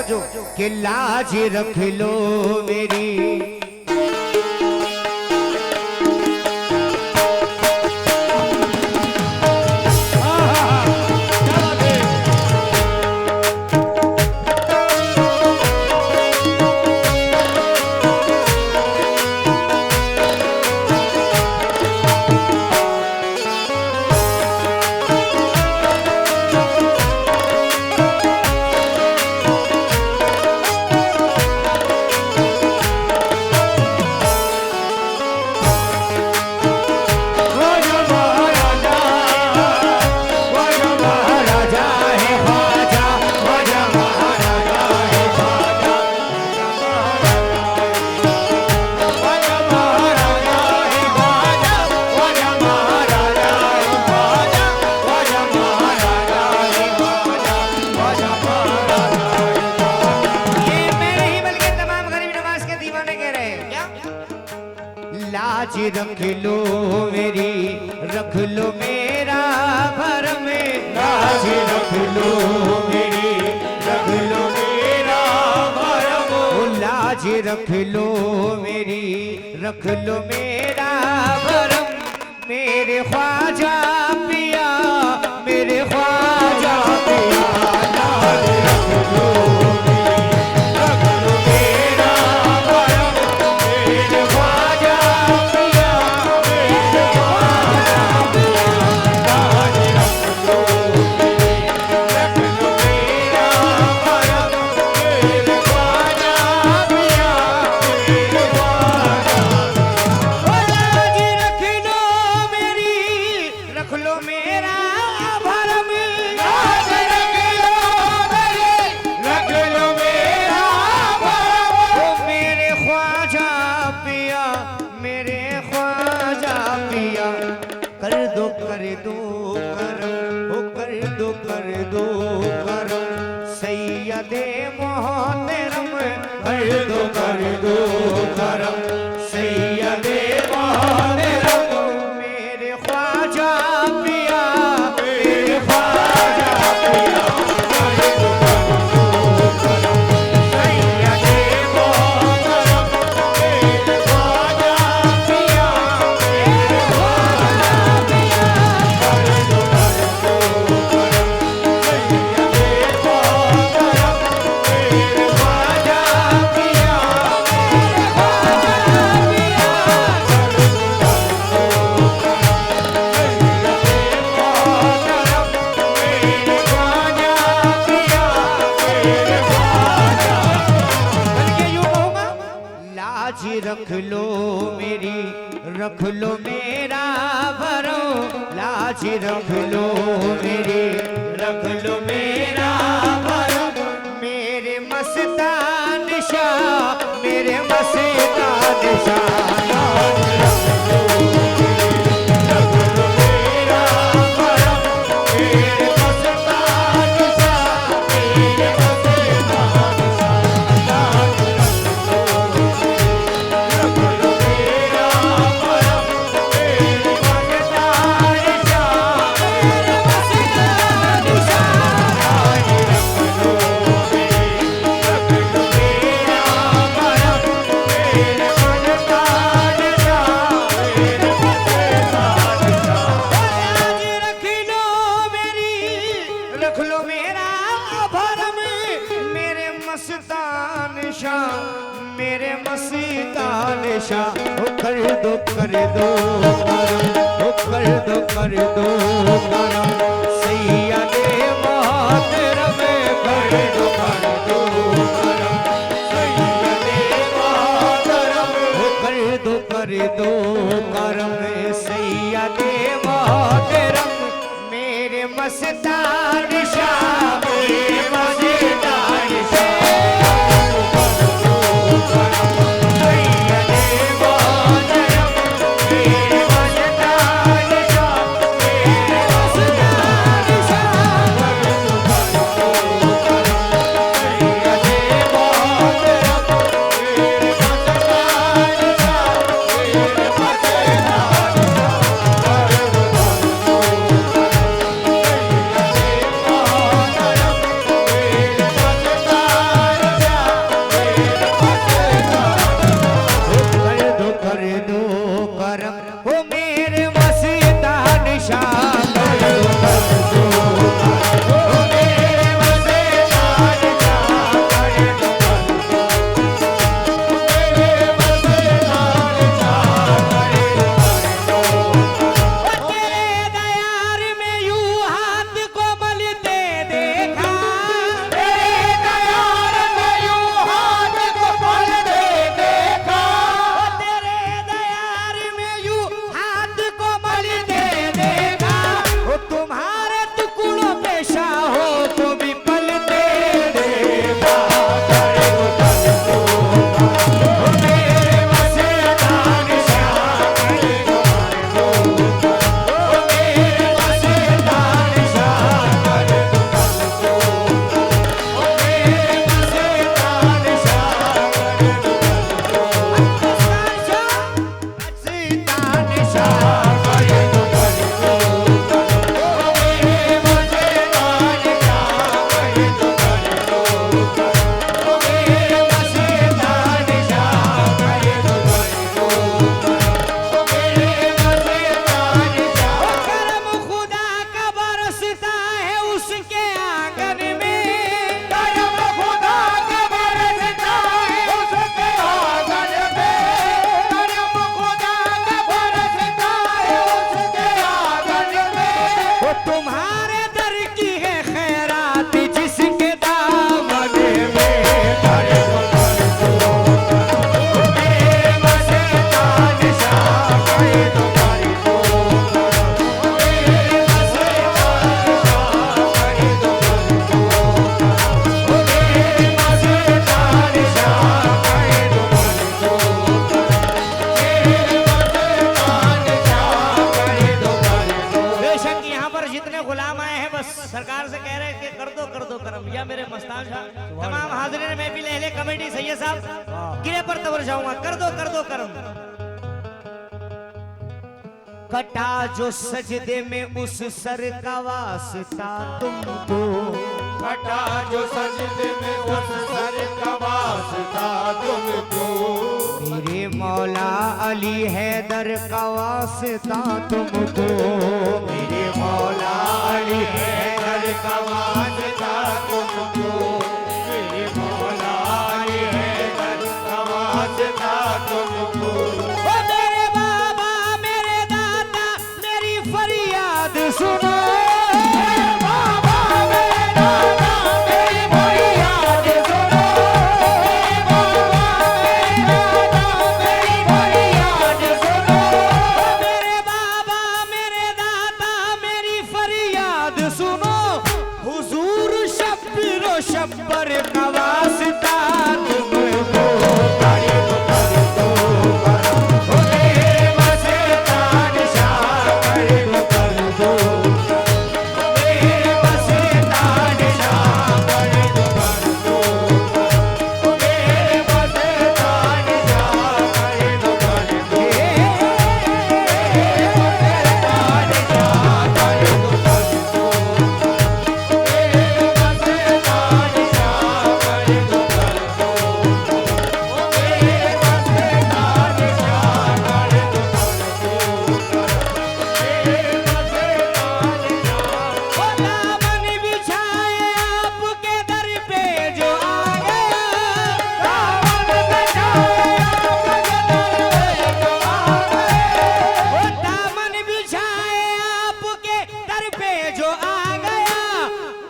कि लाज रख लो मेरी। लाज रख लो मेरी, रख लो मेरा भरम। लाज रख लो मेरी, रख लो मेरा भरम। लाज रख लो मेरी, रख लो मेरा भरम। मेरे ख्वाजा पिया, मेरे ख्वाजा पिया, लाज रख लो सैयदे मोहतरम। कर दो करम सैयदे मोहतरम। मेरे ख्वाजा पिया, मेरे ख्वाजा पिया, सैयदे मोहतरम। मेरे ख्वाजा पिया, मेरे ख्वाजा पिया, कर दो करम सैयदे मोहतरम। मेरे ख्वाजा पिया, मेरे ख्वाजा पिया, कर दो सैयदे मोहतरम। मेरे ख्वाजा पिया, मेरे ख्वाजा। बल्कि यूं कहूँगा, लाज रख लो मेरी, रख लो मेरा भरो। लाज रख लो मेरी, रख लो मेरा भरो। मेरे मस्तान शाह, मेरे मस्तान शाह, लाज रख लो मेरी, रख लो मेरा भरो। मेरे मस्तान शाह, मेरे मस्तान शाह, लाज रख लो मेरी, रख लो मेरा भरो। मेरे मस्तान शाह, मेरे मस्तान शाह, लाज रख लो मेरी, रख लो मेरा भरो। मेरे मस्तान शाह, मेरे मस्तान शाह, लाज रख लो मेरी, रख लो मेरा भरम। मेरे मस्तान शाह, मेरे मस्तान शाह, ओ कर दो करम, ओ कर दो करम सैयदे मोहतरम। कर दो करम सैयदे मोहतरम। ओ कर दो करम सैयदे मोहतरम। मेरे मस्तान शाह, मेरे मस्तान शाह, सैयदे मोहतरम। मेरे मस्तान शाह, मेरे मस्तान शाह, कर दो करम सैयदे मोहतरम। मेरे मस्तान शाह, मेरे मस्तान शाह, कर दो करम सैयदे मोहतरम। मेरे मस्तान शाह, तमाम हाजिरीन महफिल अहले कमेटी सैयद साहब गिरे पर तवर जाऊंगा, कर दो करम। कटा जो सजदे में उस सर का वास्ता तुमको, कटा जो सजदे में उस सर का वास्ता तुमको, मेरे मौला अली हैदर का वास्ता तुमको, मेरे मौला अली हैदर का वास्ता तुमको, मेरे मौला अली हैदर का वास्ता तुमको। सुनो बाबा मेरे दादा मेरी फरियाद सुनो, बाबा मेरे दादा मेरी फरियाद सुनो, मेरे बाबा मेरे दादा मेरी फरियाद सुनो, हुजूर शब्बीरो शब्बर का वास्ता तुमको,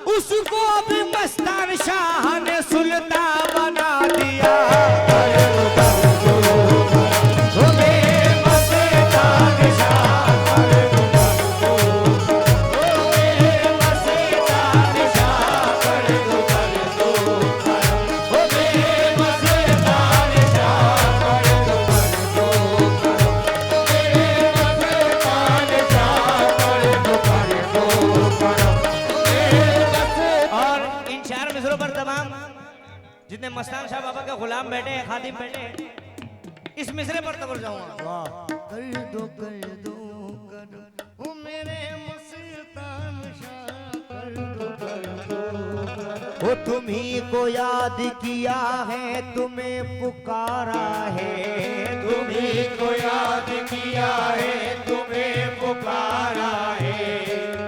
उसको भी मस्तान शाह ने सुल्तान बना दिया। जितने मस्तान शाह बाबा के गुलाम बैठे हैं, खादिम बैठे हैं, इस मिसरे पर तवर जाऊंगा। कर दो ओ मेरे मस्तान शाह, कर दो वो तुम्ही को याद किया है, तुम्हें पुकारा है, तुम्ही को याद किया है, तुम्हें पुकारा है,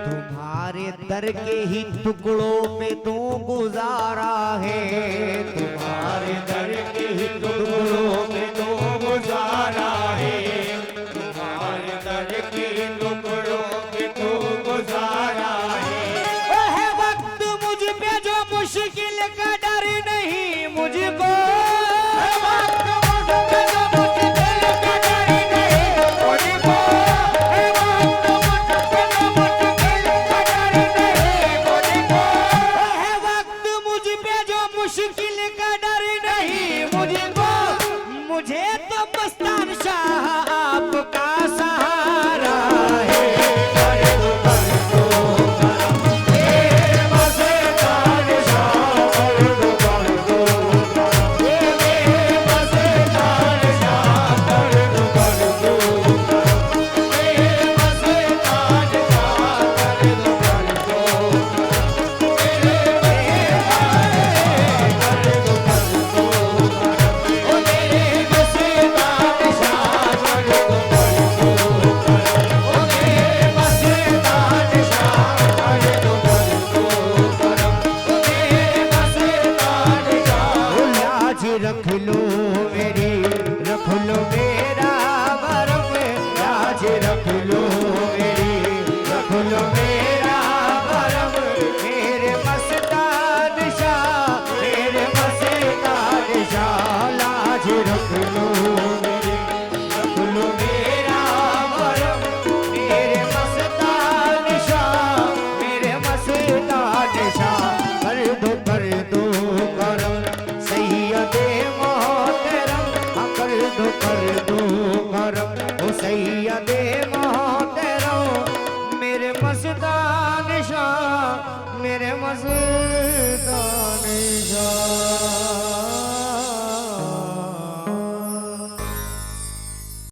तुम्हारे दर के ही टुकड़ों में तो गुजारा है, तुम्हारे दर के ही टुकड़ों में तो गुजारा है, तुम्हारे दर के टुकड़ों में तो गुजारा है। वो है वक्त मुझ पे जो मुश्किल का डर नहीं मुझको, मुश्किल का डर नहीं मुझको, मुझे तो मस्तान शाह आपका सहारा है। रख लो मेरी, रख लो मेरा वरम, राज रख लो मेरी, रख लो मेरा वरम, मेरे मस्तान शाह, मेरे मस्तान शाह, लाज रख लो मेरी, रख लो मेरा वरम, मेरे मस्तान शाह, मेरे मस्तान शाह, कर दो करम, कर दो करम, ओ सैयदे